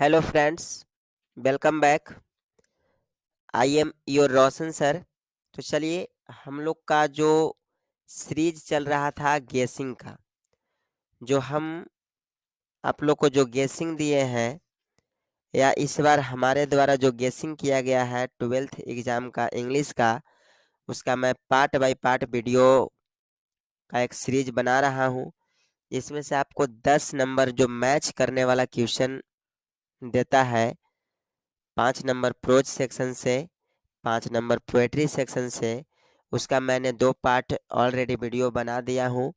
Hello friends, welcome back. I am your Roshan sir. तो चलिए, हम लोग का जो सीरीज चल रहा था गेसिंग का, जो हम आप लोग को जो गेसिंग दिए हैं, या इस बार हमारे द्वारा जो गेसिंग किया गया है 12th एग्जाम का इंग्लिश का, उसका मैं पार्ट बाय पार्ट वीडियो का एक सीरीज बना रहा हूँ। इसमें से आपको 10 नंबर जो मैच करने वाला क्वेश्चन देता है, 5 नंबर प्रोज सेक्शन से, 5 नंबर पोएट्री सेक्शन से, उसका मैंने 2 पार्ट ऑलरेडी वीडियो बना दिया हूँ।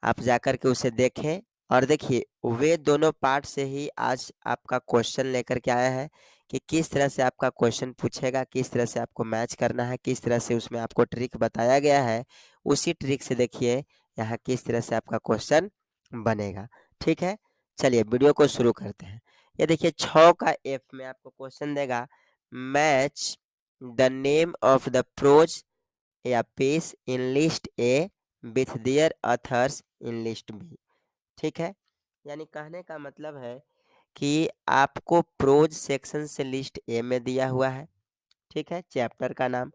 आप जाकर के उसे देखें और देखिए, वे दोनों पार्ट से ही आज आपका क्वेश्चन लेकर के आया है कि किस तरह से आपका क्वेश्चन पूछेगा, किस तरह से आपको मैच करना है, किस तरह से उसमें आपको ट्रिक बताया गया है। उसी ट्रिक से देखिए यहाँ किस तरह से आपका क्वेश्चन बनेगा। ठीक है, चलिए वीडियो को शुरू करते हैं। ये देखिए 6 का एफ में आपको क्वेश्चन देगा, match the name of the prose या piece in list A with their authors in list B. ठीक है, यानी कहने का मतलब है कि आपको प्रोज सेक्शन से लिस्ट ए में दिया हुआ है, ठीक है, चैप्टर का नाम,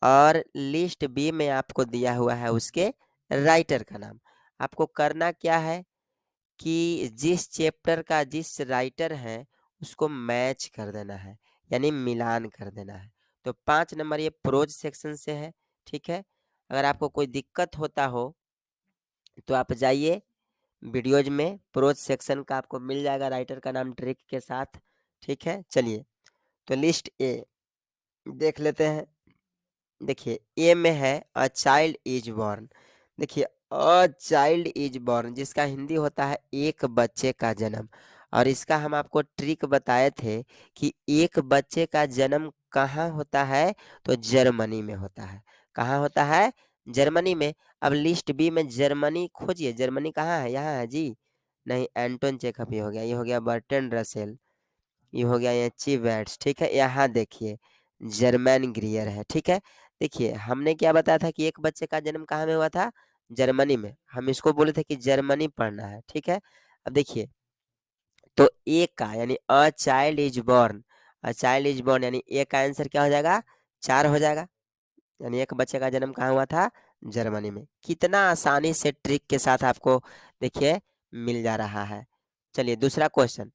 और लिस्ट बी में आपको दिया हुआ है उसके राइटर का नाम। आपको करना क्या है कि जिस चैप्टर का जिस राइटर है उसको मैच कर देना है, यानी मिलान कर देना है। तो 5 नंबर ये प्रोज सेक्शन से है। ठीक है, अगर आपको कोई दिक्कत होता हो तो आप जाइए वीडियोज में, प्रोज सेक्शन का आपको मिल जाएगा राइटर का नाम ट्रिक के साथ। ठीक है, चलिए तो लिस्ट ए देख लेते हैं। देखिए ए में है अ चाइल्ड इज बॉर्न। देखिए अ चाइल्ड इज बॉर्न जिसका हिंदी होता है एक बच्चे का जन्म, और इसका हम आपको ट्रिक बताए थे कि एक बच्चे का जन्म कहाँ होता है, तो जर्मनी में होता है। कहाँ होता है? जर्मनी में। अब लिस्ट बी में जर्मनी खोजिए, जर्मनी कहाँ है? यहाँ है जी, नहीं, एंटोन चेखव हो गया, ये हो गया बर्टन रसेल, ये हो गया ये चीवेट्स। ठीक है, यहाँ देखिए जर्मन ग्रियर है। ठीक है, देखिए हमने क्या बताया था कि एक बच्चे का जन्म कहाँ में हुआ था? जर्मनी में। हम इसको बोले थे कि जर्मनी पढ़ना है। ठीक है, अब देखिए तो ए का यानी a child is born, a child is born यानी ए का आंसर क्या हो जाएगा? 4 हो जाएगा। यानी एक बच्चे का जन्म कहाँ हुआ था? जर्मनी में। कितना आसानी से ट्रिक के साथ आपको देखिए मिल जा रहा है। चलिए दूसरा क्वेश्चन।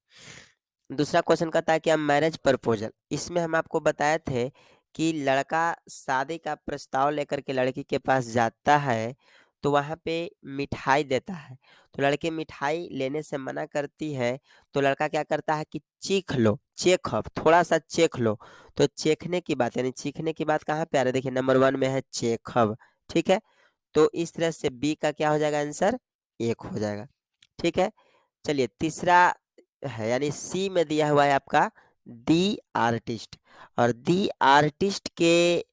दूसरा क्वेश्चन कहता है कि मैरिज प्रपोजल। इसमें हम आपको बताए थे कि लड़का शादी का प्रस्ताव लेकर के लड़की के पास जाता है, तो वहाँ पे मिठाई देता है। तो लड़की मिठाई लेने से मना करती है, तो लड़का क्या करता है कि चीख लो, चेखब, थोड़ा सा चेख लो। तो चेखने की बात यानी चीखने की बात कहाँ पे आ रहा है? देखिए नंबर 1 में है चेखब। ठीक है, तो इस तरह से बी का क्या हो जाएगा आंसर? 1 हो जाएगा। ठीक है, चलिए तीसरा है यानी सी में दिया हुआ है आपका दी आर्टिस्ट, और दी आर्टिस्ट के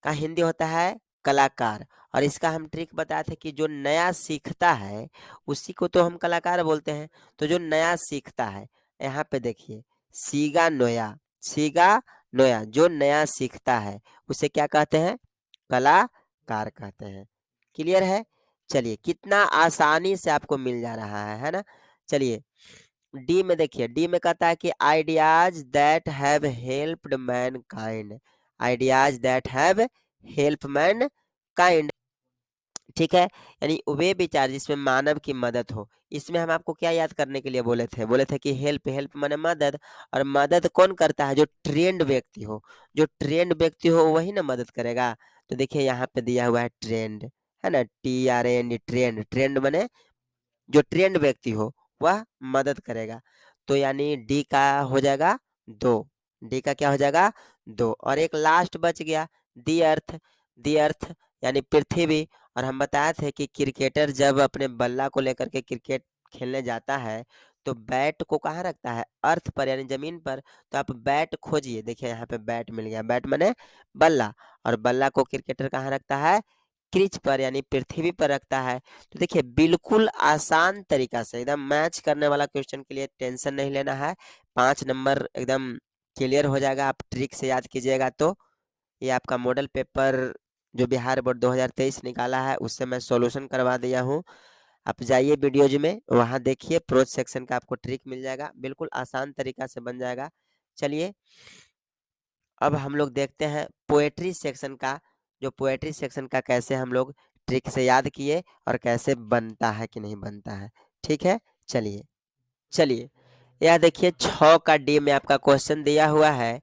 का हिंदी होता है कलाकार। और इसका हम ट्रिक बताए थे कि जो नया सीखता है उसी को तो हम कलाकार बोलते हैं। तो जो नया सीखता है, यहाँ पे देखिए सीगा नोया, सीगा नोया, जो नया सीखता है उसे क्या कहते हैं? कलाकार कहते हैं। क्लियर है? चलिए कितना आसानी से आपको मिल जा रहा है ना। चलिए डी में देखिए, डी में कहता है कि ideas that have helped man kind, ideas that have help man kind. ठीक है, यानी वे विचार जिसमें मानव की मदद हो। इसमें हम आपको क्या याद करने के लिए बोले थे? बोले थे कि हेल्प, हेल्प माने मदद, और मदद कौन करता है? जो ट्रेंड व्यक्ति हो, जो ट्रेंड व्यक्ति हो वही ना मदद करेगा। तो देखिए यहाँ पे दिया हुआ है ट्रेंड, है ना, TRND, ट्रेंड, ट्रेंड माने जो ट्रेंड व्यक्ति हो वह मदद करेगा। तो यानी डी का हो जाएगा 2, डी का क्या हो जाएगा? 2। और एक लास्ट बच गया दी अर्थ, दी अर्थ यानी पृथ्वी। और हम बताए थे कि क्रिकेटर जब अपने बल्ला को लेकर के क्रिकेट खेलने जाता है तो बैट को कहाँ रखता है? अर्थ पर यानी जमीन पर। तो आप बैट खोजिए, देखिए यहाँ पे बैट मिल गया, बैट माने बल्ला, और बल्ला को क्रिकेटर कहाँ रखता है? क्रीज पर यानी पृथ्वी पर रखता है। तो देखिए बिल्कुल आसान तरीका से एकदम मैच करने वाला क्वेश्चन के लिए टेंशन नहीं लेना है। 5 नंबर एकदम क्लियर हो जाएगा, आप ट्रिक से याद कीजिएगा तो। ये आपका मॉडल पेपर जो बिहार बोर्ड 2023 निकाला है उससे मैं सॉल्यूशन करवा दिया हूँ। आप जाइए वीडियोज में, वहाँ देखिए प्रोज सेक्शन का आपको ट्रिक मिल जाएगा, बिल्कुल आसान तरीका से बन जाएगा। चलिए अब हम लोग देखते हैं पोएट्री सेक्शन का, जो पोएट्री सेक्शन का कैसे हम लोग ट्रिक से याद किए और कैसे बनता है कि नहीं बनता है। ठीक है, चलिए चलिए यह देखिए 6 का डी में आपका क्वेश्चन दिया हुआ है,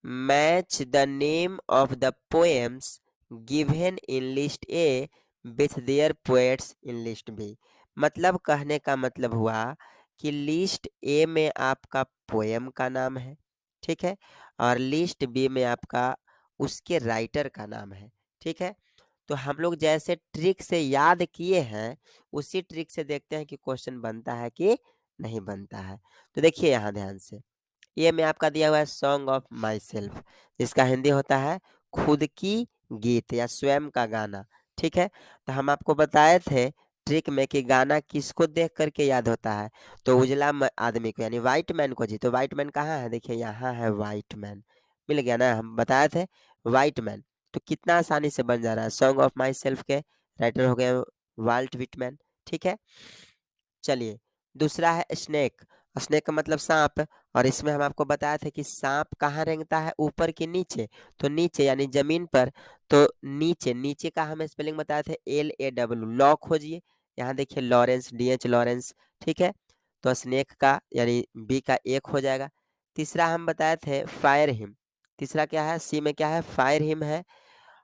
match the name of the poems given in list A with their poets in list B. मतलब कहने का मतलब हुआ कि लिस्ट ए में आपका पोएम का नाम है, ठीक है, और लिस्ट बी में आपका उसके राइटर का नाम है। ठीक है, तो हम लोग जैसे ट्रिक से याद किए हैं उसी ट्रिक से देखते हैं कि क्वेश्चन बनता है कि नहीं बनता है। तो देखिए यहाँ ध्यान से, ये में आपका दिया हुआ है सॉन्ग ऑफ माई सेल्फ, जिसका हिंदी होता है खुद की गीत या स्वयं का गाना। ठीक है, तो हम आपको बताए थे ट्रिक में कि गाना किसको देख करके याद होता है, तो उजला आदमी को यानी व्हाइट मैन को जी। तो व्हाइट मैन कहाँ है, देखिए यहाँ है व्हाइट मैन, मिल गया ना, हम बताए थे व्हाइट मैन। तो कितना आसानी से बन जा रहा है, सॉन्ग ऑफ माई सेल्फ के राइटर हो गए वाल्ट विटमैन। ठीक है, चलिए दूसरा है स्नेक, स्नेक का मतलब सांप, और इसमें हम आपको बताए थे कि सांप कहाँ रेंगता है, ऊपर के नीचे, तो नीचे यानी जमीन पर। तो नीचे, नीचे का हम स्पेलिंग बताए थे LAW, लॉ खोजिए, यहाँ देखिए लॉरेंस, DH लॉरेंस। ठीक है, तो स्नेक का यानी बी का एक हो जाएगा। तीसरा हम बताए थे फायर हिम, तीसरा क्या है, सी में क्या है, फायर हिम है,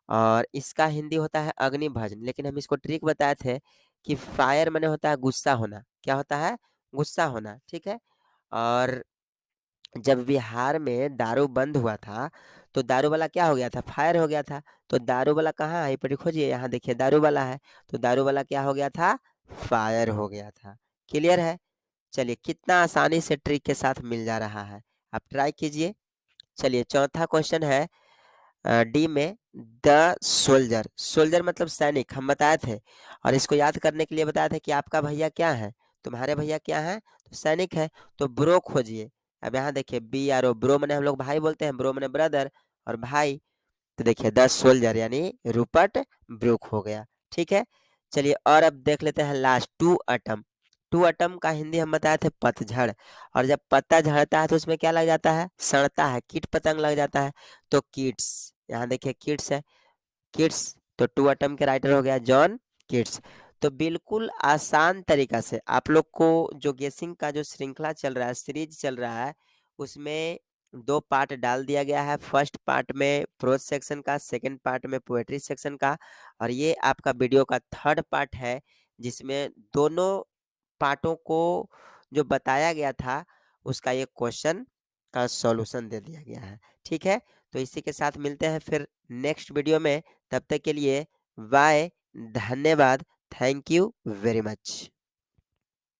और इसका हिंदी होता है अग्नि भजन। लेकिन हम इसको ट्रिक बताए थे कि फायर माने होता है गुस्सा होना, क्या होता है, गुस्सा होना। ठीक है, और जब बिहार में दारू बंद हुआ था तो दारू वाला क्या हो गया था, फायर हो गया था। तो दारू वाला कहाँ है, पर खोजिए, यहाँ देखिए दारू वाला है, तो दारू वाला क्या हो गया था, फायर हो गया था। क्लियर है, चलिए कितना आसानी से ट्रिक के साथ मिल जा रहा है, आप ट्राई कीजिए। चलिए चौथा क्वेश्चन है डी में, द सोल्जर, सोल्जर मतलब सैनिक, हम बताए थे, और इसको याद करने के लिए बताए थे कि आपका भैया क्या है, तुम्हारे भैया क्या है, तो सैनिक है, तो ब्रो खोजिए। अब यहाँ देखिए BRO, ब्रो मैंने हम लोग भाई बोलते हैं, ब्रो मैंने ब्रदर और भाई, तो देखिए 10 सोल्जर यानी रूपर्ट ब्रूक हो गया। ठीक है, चलिए और अब देख लेते हैं last, to autumn, to autumn का हिंदी हम बताए थे पतझड़, और जब पत्ता झड़ता है तो उसमें क्या लग जाता है, सड़ता है, कीट पतंग लग जाता है, तो किड्स, यहाँ देखिए किड्स है, किड्स, तो टू अटम के राइटर हो गया जॉन किड्स। तो बिल्कुल आसान तरीका से आप लोग को जो गेसिंग का जो श्रृंखला चल रहा है, सीरीज चल रहा है, उसमें 2 पार्ट डाल दिया गया है। फर्स्ट पार्ट में प्रोज सेक्शन का, सेकंड पार्ट में पोएट्री सेक्शन का, और ये आपका वीडियो का थर्ड पार्ट है, जिसमें दोनों पार्टों को जो बताया गया था उसका एक क्वेश्चन का सॉल्यूशन दे दिया गया है। ठीक है, तो इसी के साथ मिलते हैं फिर नेक्स्ट वीडियो में, तब तक के लिए बाय, धन्यवाद, थैंक यू वेरी मच।